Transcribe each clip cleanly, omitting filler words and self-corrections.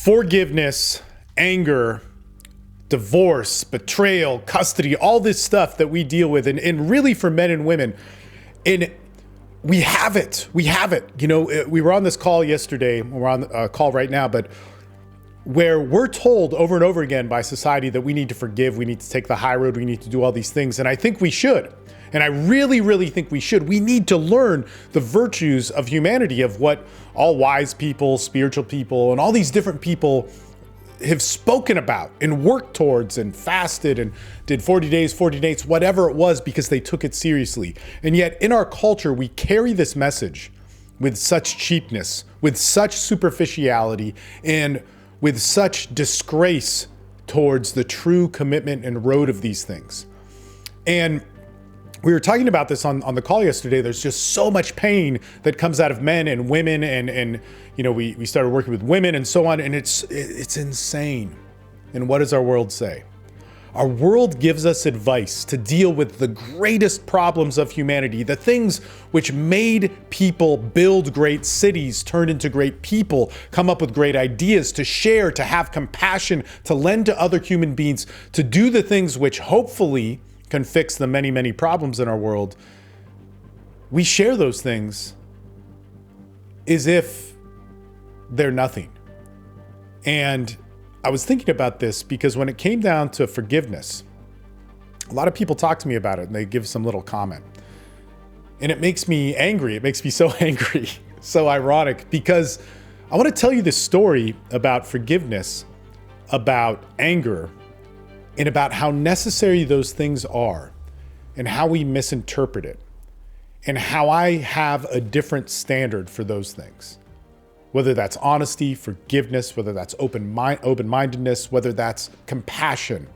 forgiveness, anger, divorce, betrayal, custody, all this stuff that we deal with, and really for men and women, and we have it. We have it. You know, we were on this call yesterday. We're on a call right now, but where we're told over and over again by society that we need to forgive, we need to take the high road, we need to do all these things. And I think we should. And I really, really think we should. We need to learn the virtues of humanity, of what all wise people, spiritual people, and all these different people have spoken about and worked towards and fasted and did 40 days, 40 nights, whatever it was, because they took it seriously. And yet in our culture, we carry this message with such cheapness, with such superficiality, and with such disgrace towards the true commitment and road of these things. And we were talking about this on the call yesterday. There's just so much pain that comes out of men and women, and you know, we started working with women and so on, and it's insane. And what does our world say? Our world gives us advice to deal with the greatest problems of humanity, the things which made people build great cities, turn into great people, come up with great ideas, to share, to have compassion, to lend to other human beings, to do the things which hopefully can fix the many, many problems in our world. We share those things as if they're nothing. And I was thinking about this because when it came down to forgiveness, a lot of people talk to me about it and they give some little comment. And it makes me angry. It makes me so angry, so ironic, because I want to tell you this story about forgiveness, about anger, and about how necessary those things are, and how we misinterpret it, and how I have a different standard for those things. Whether that's honesty, forgiveness, whether that's open-mindedness, whether that's compassion.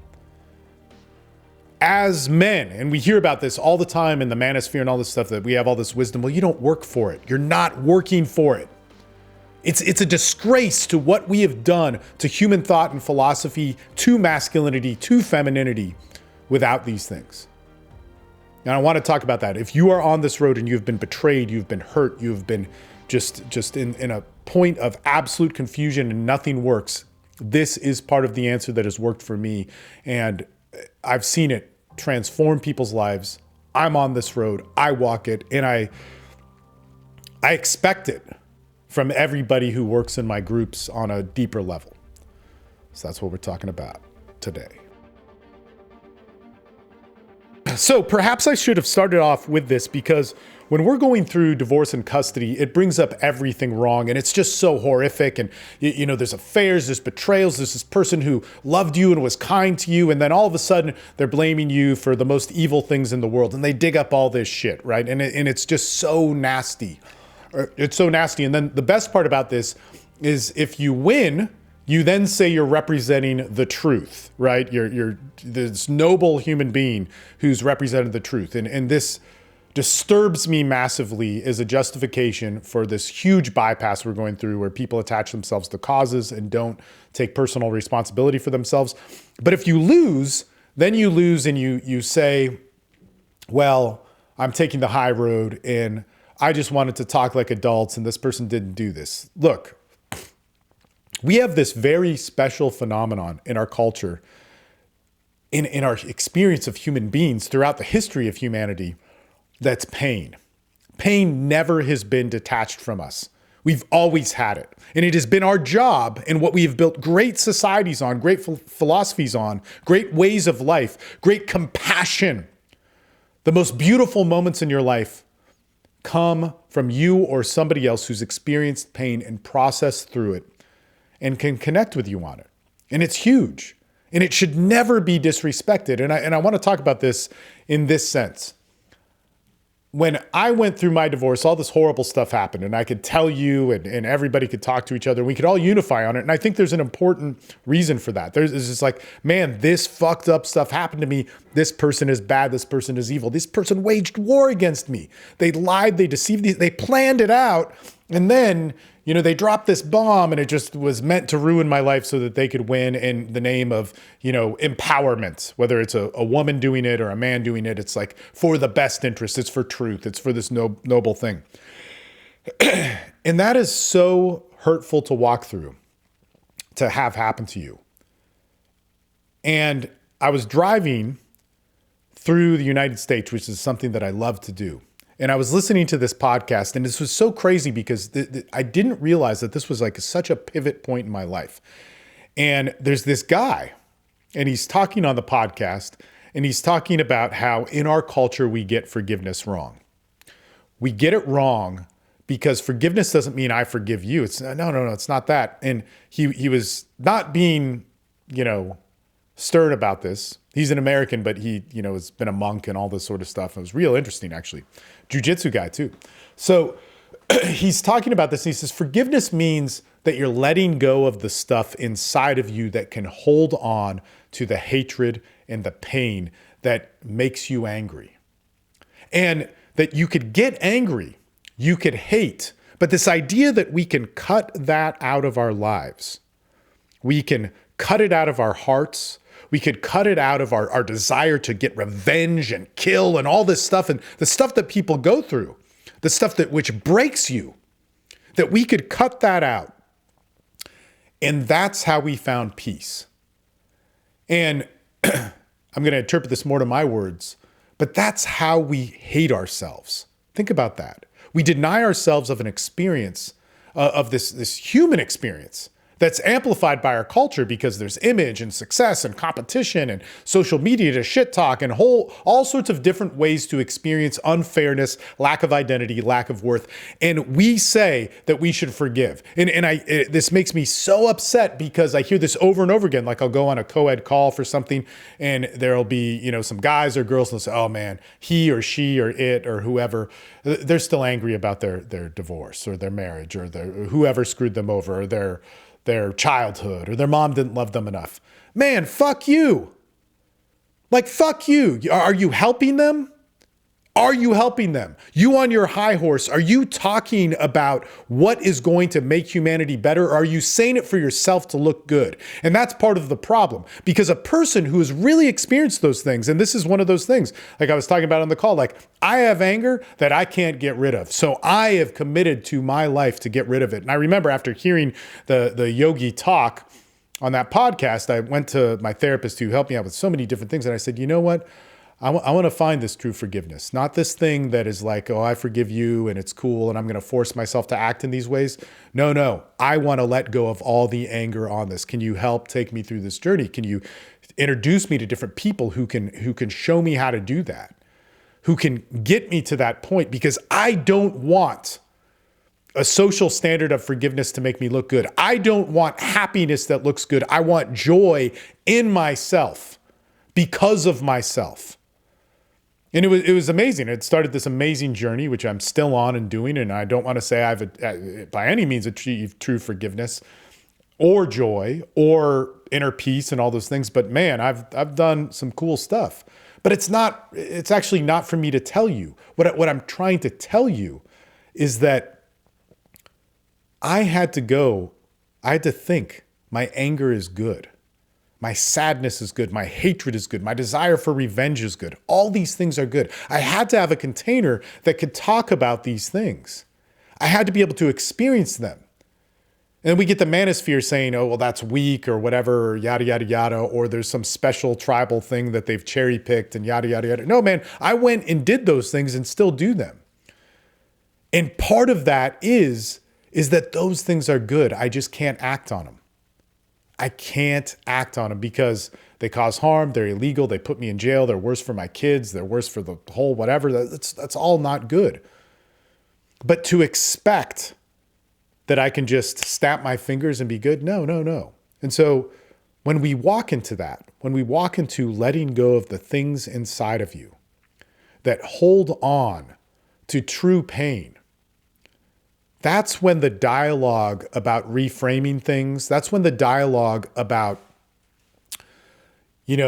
As men, and we hear about this all the time in the manosphere and all this stuff, that we have all this wisdom. Well, you don't work for it. You're not working for it. It's a disgrace to what we have done to human thought and philosophy, to masculinity, to femininity, without these things. And I want to talk about that. If you are on this road and you've been betrayed, you've been hurt, you've been just in a point of absolute confusion and nothing works, this is part of the answer that has worked for me. And I've seen it transform people's lives. I'm on this road. I walk it, and I expect it from everybody who works in my groups on a deeper level. So that's what we're talking about today. So perhaps I should have started off with this, because when we're going through divorce and custody, it brings up everything wrong, and it's just so horrific. And you know, there's affairs, there's betrayals, there's this person who loved you and was kind to you, and then all of a sudden they're blaming you for the most evil things in the world, and they dig up all this shit, right? And it's just so nasty. It's so nasty. And then the best part about this is, if you win, you then say you're representing the truth, right? You're this noble human being who's represented the truth. And this disturbs me massively as a justification for this huge bypass we're going through, where people attach themselves to causes and don't take personal responsibility for themselves. But if you lose, then you lose, and you say, well, I'm taking the high road, and I just wanted to talk like adults, and this person didn't do this. Look, we have this very special phenomenon in our culture, in our experience of human beings throughout the history of humanity, that's pain. Pain never has been detached from us. We've always had it. And it has been our job, and what we have built great societies on, great philosophies on, great ways of life, great compassion. The most beautiful moments in your life come from you or somebody else who's experienced pain and processed through it and can connect with you on it. And it's huge. And it should never be disrespected. And I want to talk about this in this sense. When I went through my divorce, all this horrible stuff happened, and I could tell you, and everybody could talk to each other, and we could all unify on it. And I think there's an important reason for that. There's just like, man, this fucked up stuff happened to me. This person is bad. This person is evil. This person waged war against me. They lied. They deceived me. They planned it out. And then, you know, they dropped this bomb, and it just was meant to ruin my life so that they could win in the name of, you know, empowerment. Whether it's a woman doing it or a man doing it, it's like for the best interest. It's for truth. It's for this noble thing. And that is so hurtful to walk through. to have happen to you. And I was driving through the United States, which is something that I love to do. And I was listening to this podcast, and this was so crazy because I didn't realize that this was like such a pivot point in my life. And there's this guy, and he's talking on the podcast, and he's talking about how in our culture we get forgiveness wrong. We get it wrong because forgiveness doesn't mean I forgive you. It's no, it's not that. And he was not being, stern about this. He's an American, but he, has been a monk and all this sort of stuff. It was real interesting, actually. Jiu-jitsu guy too. So he's talking about this. And he says, forgiveness means that you're letting go of the stuff inside of you that can hold on to the hatred and the pain that makes you angry. And that you could get angry, you could hate, but this idea that we can cut that out of our lives, we can cut it out of our hearts, we could cut it out of our desire to get revenge and kill and all this stuff and the stuff that people go through, the stuff that which breaks you, that we could cut that out. And that's how we found peace. And I'm going to interpret this more to my words, but that's how we hate ourselves. Think about that. We deny ourselves of an experience, of this human experience that's amplified by our culture because there's image and success and competition and social media to shit talk and all sorts of different ways to experience unfairness, lack of identity, lack of worth. And we say that we should forgive. And this makes me so upset because I hear this over and over again. Like I'll go on a co-ed call for something and there'll be, some guys or girls and they'll say, oh man, he or she or it or whoever, they're still angry about their divorce or their marriage or whoever screwed them over or their childhood or their mom didn't love them enough. Man, fuck you. Like, fuck you. Are you helping them? Are you helping them? You on your high horse, are you talking about what is going to make humanity better? Or are you saying it for yourself to look good? And that's part of the problem because a person who has really experienced those things, and this is one of those things, like I was talking about on the call, like I have anger that I can't get rid of. So I have committed to my life to get rid of it. And I remember after hearing the yogi talk on that podcast, I went to my therapist who helped me out with so many different things. And I said, you know what? I want to find this true forgiveness, not this thing that is like, oh, I forgive you and it's cool and I'm going to force myself to act in these ways. No, I want to let go of all the anger on this. Can you help take me through this journey? Can you introduce me to different people who can show me how to do that, who can get me to that point? Because I don't want a social standard of forgiveness to make me look good. I don't want happiness that looks good. I want joy in myself because of myself. And it was amazing. It started this amazing journey, which I'm still on and doing. And I don't want to say I've by any means achieved true forgiveness or joy or inner peace and all those things. But man, I've done some cool stuff. But it's actually not for me to tell you. What I'm trying to tell you is that I had to think my anger is good. My sadness is good. My hatred is good. My desire for revenge is good. All these things are good. I had to have a container that could talk about these things. I had to be able to experience them. And we get the manosphere saying, oh, well, that's weak or whatever, or yada, yada, yada, or there's some special tribal thing that they've cherry picked and yada, yada, yada. No, man, I went and did those things and still do them. And part of that is that those things are good. I just can't act on them. I can't act on them because they cause harm, they're illegal, they put me in jail, they're worse for my kids, they're worse for the whole whatever. That's all not good. But to expect that I can just snap my fingers and be good, no. And so when we walk into that, when we walk into letting go of the things inside of you that hold on to true pain, that's when the dialogue about reframing things, that's when the dialogue about, get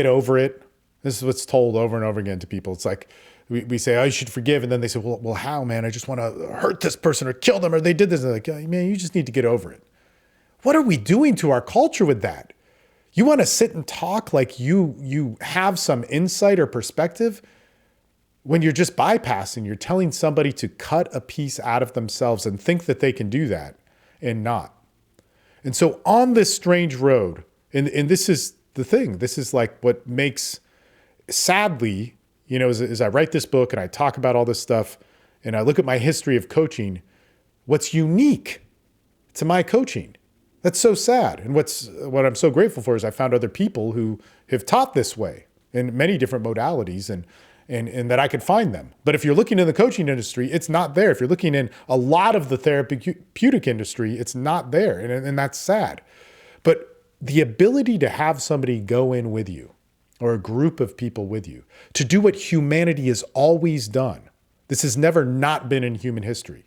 over it. This is what's told over and over again to people. It's like we say, oh, you should forgive. And then they say, well, how, man? I just want to hurt this person or kill them or they did this. And they're like, oh, man, you just need to get over it. What are we doing to our culture with that? You want to sit and talk like you have some insight or perspective? When you're just bypassing, you're telling somebody to cut a piece out of themselves and think that they can do that and not. And so on this strange road, and this is the thing, this is like what makes, sadly, as I write this book and I talk about all this stuff and I look at my history of coaching, what's unique to my coaching, that's so sad. And what I'm so grateful for is I found other people who have taught this way in many different modalities and that I could find them. But if you're looking in the coaching industry, it's not there. If you're looking in a lot of the therapeutic industry, it's not there. And that's sad. But the ability to have somebody go in with you, or a group of people with you, to do what humanity has always done. This has never not been in human history.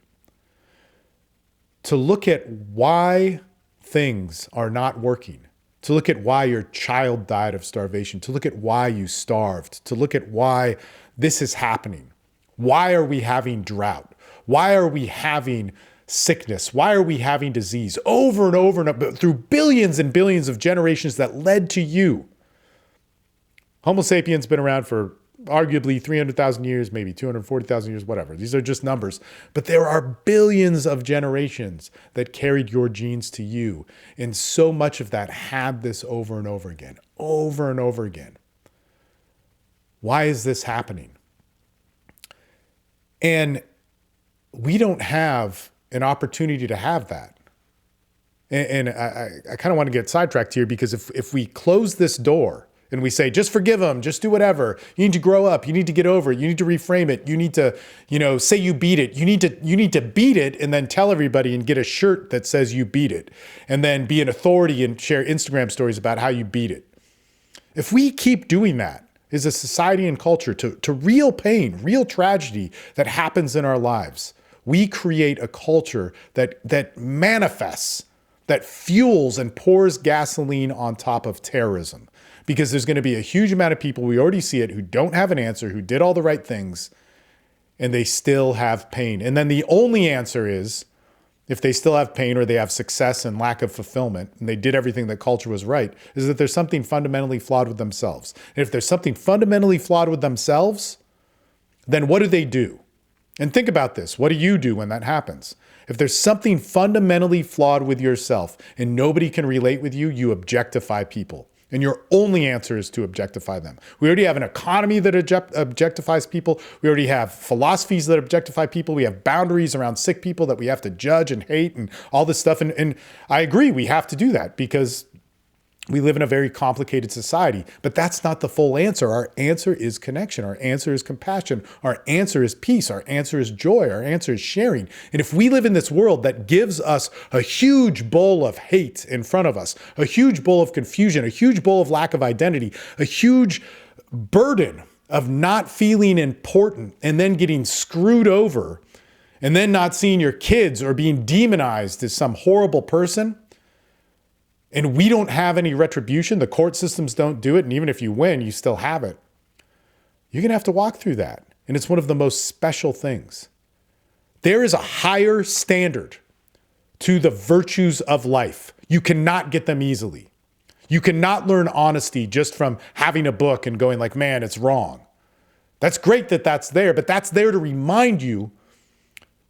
To look at why things are not working, to look at why your child died of starvation, to look at why you starved, to look at why this is happening. Why are we having drought? Why are we having sickness? Why are we having disease over and over and over through billions and billions of generations that led to you? Homo sapiens been around for arguably 300,000 years, maybe 240,000 years, whatever. These are just numbers. But there are billions of generations that carried your genes to you. And so much of that had this over and over again, over and over again. Why is this happening? And we don't have an opportunity to have that. And I kind of want to get sidetracked here, because if we close this door, and we say, just forgive them, just do whatever. You need to grow up. You need to get over it. You need to reframe it. You need to, say you beat it. You need to beat it and then tell everybody and get a shirt that says you beat it. And then be an authority and share Instagram stories about how you beat it. If we keep doing that as a society and culture to real pain, real tragedy that happens in our lives, we create a culture that manifests, that fuels and pours gasoline on top of terrorism. Because there's going to be a huge amount of people, we already see it, who don't have an answer, who did all the right things, and they still have pain. And then the only answer is, if they still have pain or they have success and lack of fulfillment, and they did everything that culture was right, is that there's something fundamentally flawed with themselves. And if there's something fundamentally flawed with themselves, then what do? And think about this. What do you do when that happens? If there's something fundamentally flawed with yourself and nobody can relate with you, you objectify people. And your only answer is to objectify them. We already have an economy that objectifies people. We already have philosophies that objectify people. We have boundaries around sick people that we have to judge and hate and all this stuff. And I agree, we have to do that because we live in a very complicated society. But that's not the full answer. Our answer is connection. Our answer is compassion. Our answer is peace. Our answer is joy. Our answer is sharing. And if we live in this world that gives us a huge bowl of hate in front of us, a huge bowl of confusion, a huge bowl of lack of identity, a huge burden of not feeling important and then getting screwed over and then not seeing your kids or being demonized as some horrible person, and we don't have any retribution, the court systems don't do it, and even if you win, you still have it, you're going to have to walk through that. And it's one of the most special things. There is a higher standard to the virtues of life. You cannot get them easily. You cannot learn honesty just from having a book and going like, man, it's wrong. That's great that that's there, but that's there to remind you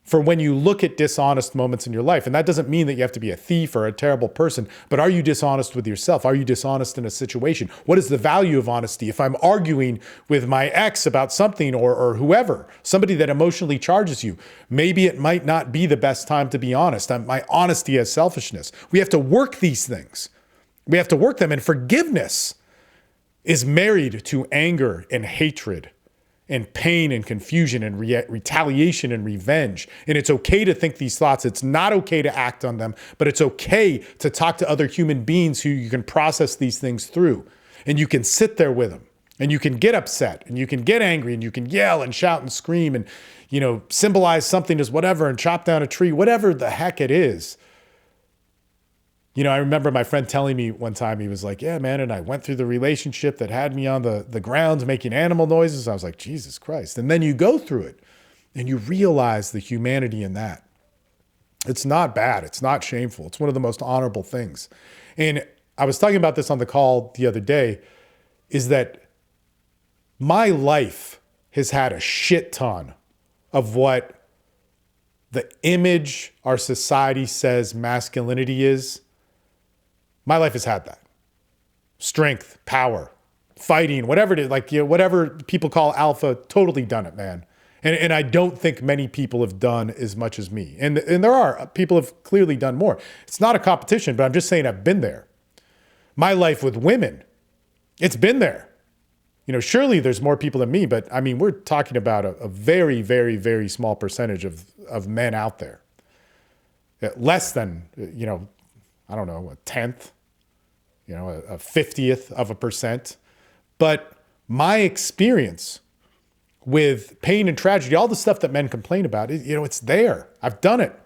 for when you look at dishonest moments in your life. And that doesn't mean that you have to be a thief or a terrible person, but are you dishonest with yourself? Are you dishonest in a situation? What is the value of honesty? If I'm arguing with my ex about something or whoever, somebody that emotionally charges you, maybe it might not be the best time to be honest. My honesty has selfishness. We have to work these things. We have to work them. And forgiveness is married to anger and hatred and pain and confusion and retaliation and revenge. And it's okay to think these thoughts. It's not okay to act on them, but it's okay to talk to other human beings who you can process these things through. And you can sit there with them and you can get upset and you can get angry and you can yell and shout and scream and, symbolize something as whatever and chop down a tree, whatever the heck it is. I remember my friend telling me one time, he was like, yeah, man, and I went through the relationship that had me on the ground making animal noises. I was like, Jesus Christ. And then you go through it and you realize the humanity in that. It's not bad. It's not shameful. It's one of the most honorable things. And I was talking about this on the call the other day, is that my life has had a shit ton of what the image our society says masculinity is My life has had that. Strength, power, fighting, whatever it is, like, whatever people call alpha, totally done it, man. And I don't think many people have done as much as me. And there are people have clearly done more. It's not a competition, but I'm just saying I've been there. My life with women, it's been there. Surely there's more people than me, but I mean, we're talking about a very, very, very small percentage of men out there. Less than, I don't know, a tenth, a 50th of a percent. But my experience with pain and tragedy, all the stuff that men complain about, it's there. I've done it.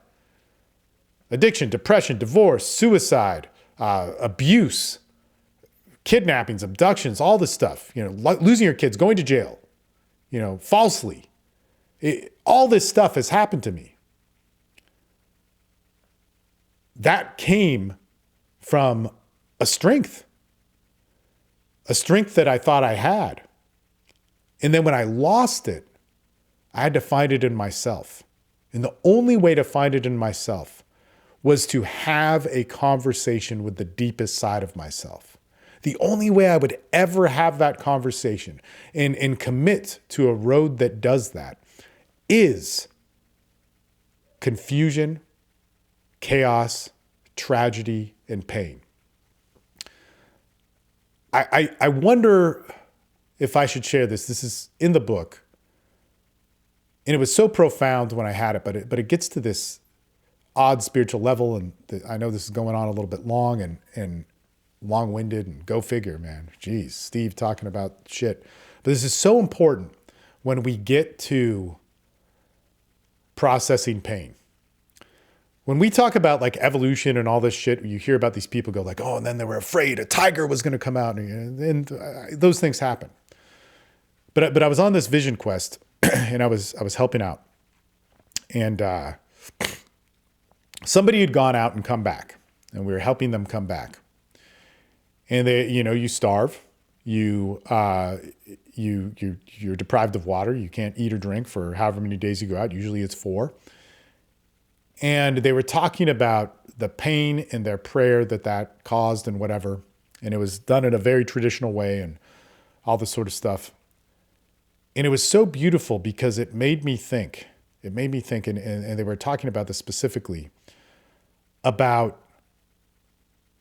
Addiction, depression, divorce, suicide, abuse, kidnappings, abductions, all this stuff, losing your kids, going to jail, falsely. All this stuff has happened to me. That came from a strength that I thought I had. And then when I lost it, I had to find it in myself. And the only way to find it in myself was to have a conversation with the deepest side of myself. The only way I would ever have that conversation and commit to a road that does that is confusion, chaos, tragedy, and pain. I wonder if I should share this. This is in the book. And it was so profound when I had it, but it gets to this odd spiritual level. And I know this is going on a little bit long and long-winded, and go figure, man. Geez, Steve talking about shit. But this is so important when we get to processing pain. When we talk about like evolution and all this shit, you hear about these people go like, oh, and then they were afraid a tiger was going to come out, and those things happen. But I was on this vision quest, and I was helping out, and somebody had gone out and come back, and we were helping them come back. And they, you starve, you're deprived of water, you can't eat or drink for however many days you go out. Usually it's 4. And they were talking about the pain in their prayer that caused and whatever. And it was done in a very traditional way and all this sort of stuff. And it was so beautiful because it made me think, and they were talking about this specifically, about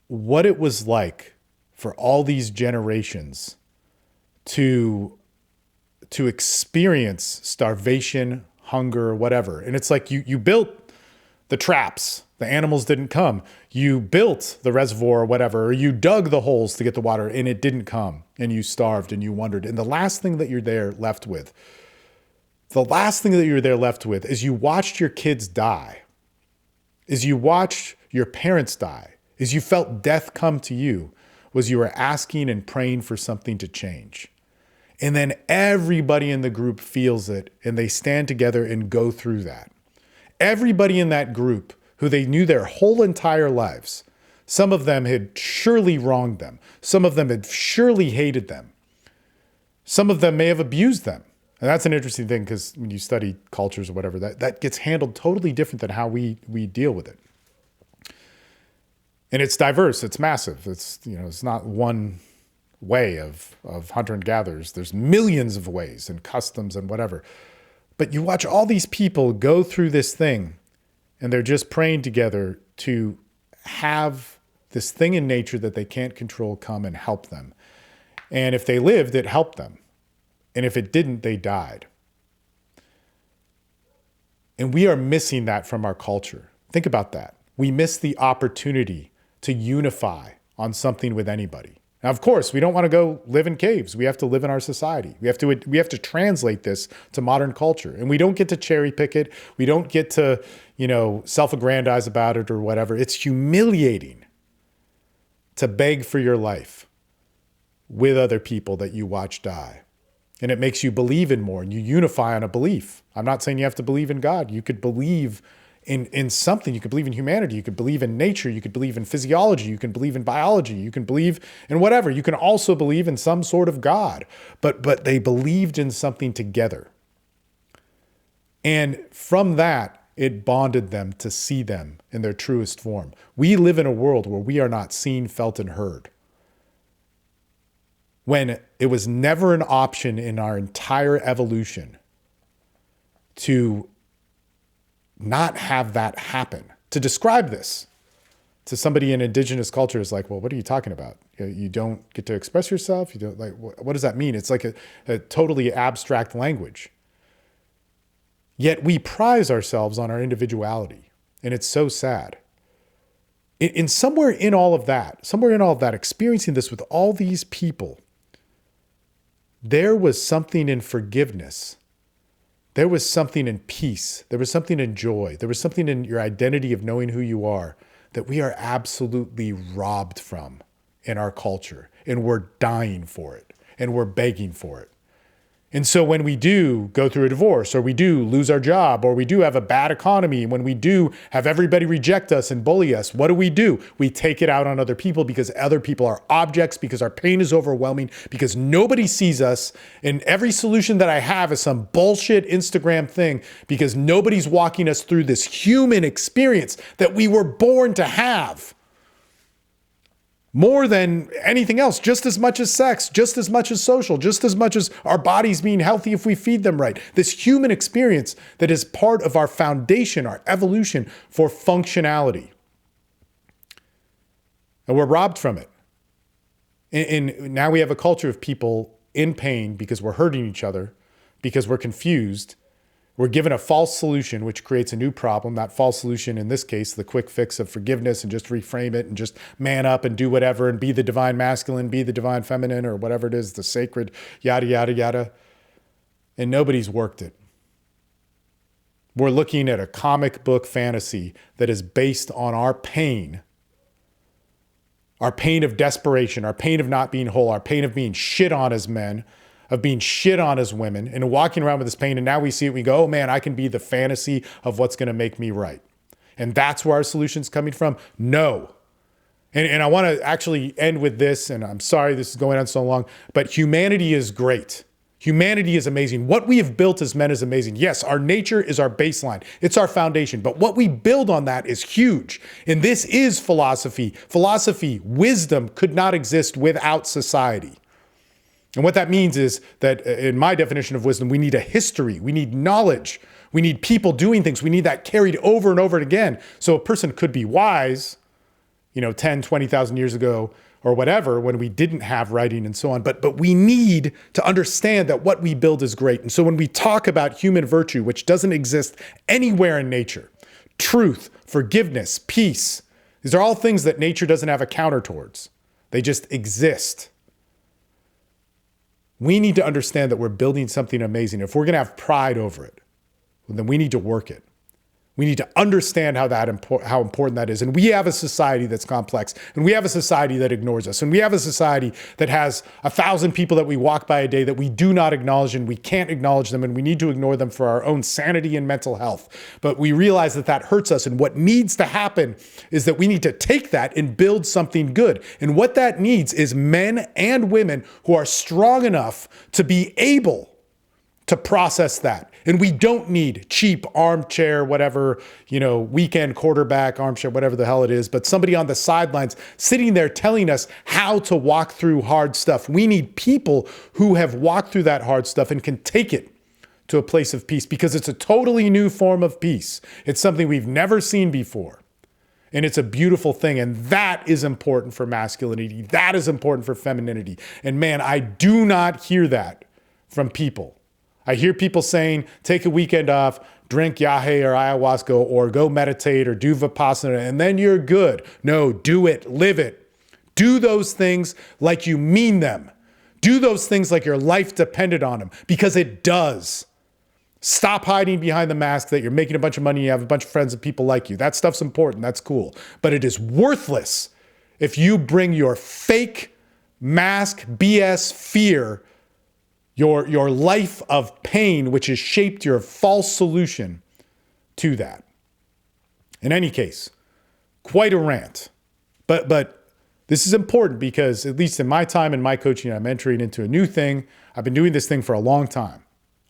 what it was like for all these generations to experience starvation, hunger, whatever. And it's like you built the traps. The animals didn't come. You built the reservoir or whatever, or you dug the holes to get the water and it didn't come, and you starved and you wondered. And the last thing that you're left with is you watched your kids die, is you watched your parents die, is you felt death come to you, was you were asking and praying for something to change. And then everybody in the group feels it, and they stand together and go through that. Everybody in that group who they knew their whole entire lives, some of them had surely wronged them. Some of them had surely hated them. Some of them may have abused them. And that's an interesting thing, because when you study cultures or whatever, that gets handled totally different than how we deal with it. And it's diverse, it's massive. It's not one way of hunter and gatherers. There's millions of ways and customs and whatever. But you watch all these people go through this thing, and they're just praying together to have this thing in nature that they can't control come and help them. And if they lived, it helped them. And if it didn't, they died. And we are missing that from our culture. Think about that. We miss the opportunity to unify on something with anybody. Now, of course, we don't want to go live in caves. We have to live in our society. We have to translate this to modern culture. And we don't get to cherry pick it. We don't get to, self-aggrandize about it or whatever. It's humiliating to beg for your life with other people that you watch die. And it makes you believe in more, and you unify on a belief. I'm not saying you have to believe in God. You could believe in something. You could believe in humanity. You could believe in nature. You could believe in physiology. You can believe in biology. You can believe in whatever. You can also believe in some sort of God. But they believed in something together. And from that, it bonded them to see them in their truest form. We live in a world where we are not seen, felt, and heard. When it was never an option in our entire evolution to not have that happen. To describe this to somebody in indigenous culture is like, well, what are you talking about? You don't get to express yourself? You don't, like, what does that mean? It's like a totally abstract language. Yet we prize ourselves on our individuality, and it's so sad. In somewhere in all of that, experiencing this with all these people, there was something in forgiveness. There was something in peace. There was something in joy. There was something in your identity of knowing who you are that we are absolutely robbed from in our culture. And we're dying for it. And we're begging for it. And so when we do go through a divorce, or we do lose our job, or we do have a bad economy, when we do have everybody reject us and bully us, what do? We take it out on other people because other people are objects, because our pain is overwhelming, because nobody sees us. And every solution that I have is some bullshit Instagram thing, because nobody's walking us through this human experience that we were born to have. More than anything else, just as much as sex, just as much as social, just as much as our bodies being healthy if we feed them right. This human experience that is part of our foundation, our evolution for functionality. And we're robbed from it. And now we have a culture of people in pain because we're hurting each other, because we're confused. We're given a false solution, which creates a new problem. That false solution, in this case, the quick fix of forgiveness, and just reframe it and just man up and do whatever and be the divine masculine, be the divine feminine, or whatever it is, the sacred, yada, yada, yada. And nobody's worked it. We're looking at a comic book fantasy that is based on our pain of desperation, our pain of not being whole, our pain of being shit on as men, of being shit on as women, and walking around with this pain. And now we see it, we go, oh man, I can be the fantasy of what's going to make me right. And that's where our solution's coming from? No. And I want to actually end with this, and I'm sorry this is going on so long, but humanity is great. Humanity is amazing. What we have built as men is amazing. Yes, our nature is our baseline. It's our foundation. But what we build on that is huge. And this is philosophy. Philosophy, wisdom could not exist without society. And what that means is that in my definition of wisdom, we need a history, we need knowledge, we need people doing things, we need that carried over and over again. So a person could be wise, 10, 20,000 years ago or whatever, when we didn't have writing and so on. But we need to understand that what we build is great. And so when we talk about human virtue, which doesn't exist anywhere in nature, truth, forgiveness, peace, these are all things that nature doesn't have a counter towards. They just exist. We need to understand that we're building something amazing. If we're going to have pride over it, then we need to work it. We need to understand how important that is. And we have a society that's complex, and we have a society that ignores us, and we have a society that has 1,000 people that we walk by a day that we do not acknowledge, and we can't acknowledge them, and we need to ignore them for our own sanity and mental health. But we realize that that hurts us, and what needs to happen is that we need to take that and build something good. And what that needs is men and women who are strong enough to be able to process that. And we don't need cheap armchair, whatever, weekend quarterback armchair, whatever the hell it is, but somebody on the sidelines sitting there telling us how to walk through hard stuff. We need people who have walked through that hard stuff and can take it to a place of peace, because it's a totally new form of peace. It's something we've never seen before. And it's a beautiful thing. And that is important for masculinity. That is important for femininity. And man, I do not hear that from people. I hear people saying, take a weekend off, drink yahe or ayahuasca, or go meditate or do vipassana, and then you're good. No, do it, live it. Do those things like you mean them. Do those things like your life depended on them, because it does. Stop hiding behind the mask that you're making a bunch of money, you have a bunch of friends and people like you. That stuff's important, that's cool. But it is worthless if you bring your fake mask, BS, fear, your life of pain, which has shaped your false solution, to that. In any case, quite a rant. But this is important because, at least in my time in my coaching, I'm entering into a new thing. I've been doing this thing for a long time,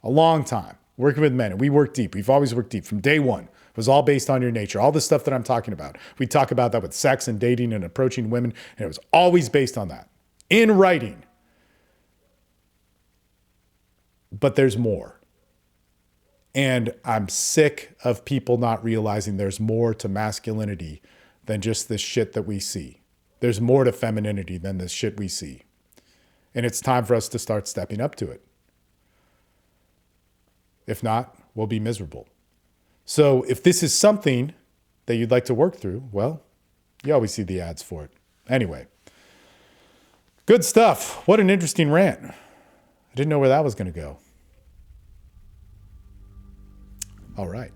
working with men. And we work deep. We've always worked deep from day one. It was all based on your nature. All the stuff that I'm talking about. We talk about that with sex and dating and approaching women, and it was always based on that. In writing. But there's more. And I'm sick of people not realizing there's more to masculinity than just this shit that we see. There's more to femininity than this shit we see. And it's time for us to start stepping up to it. If not, we'll be miserable. So if this is something that you'd like to work through, well, you always see the ads for it. Anyway, good stuff. What an interesting rant. I didn't know where that was going to go. All right.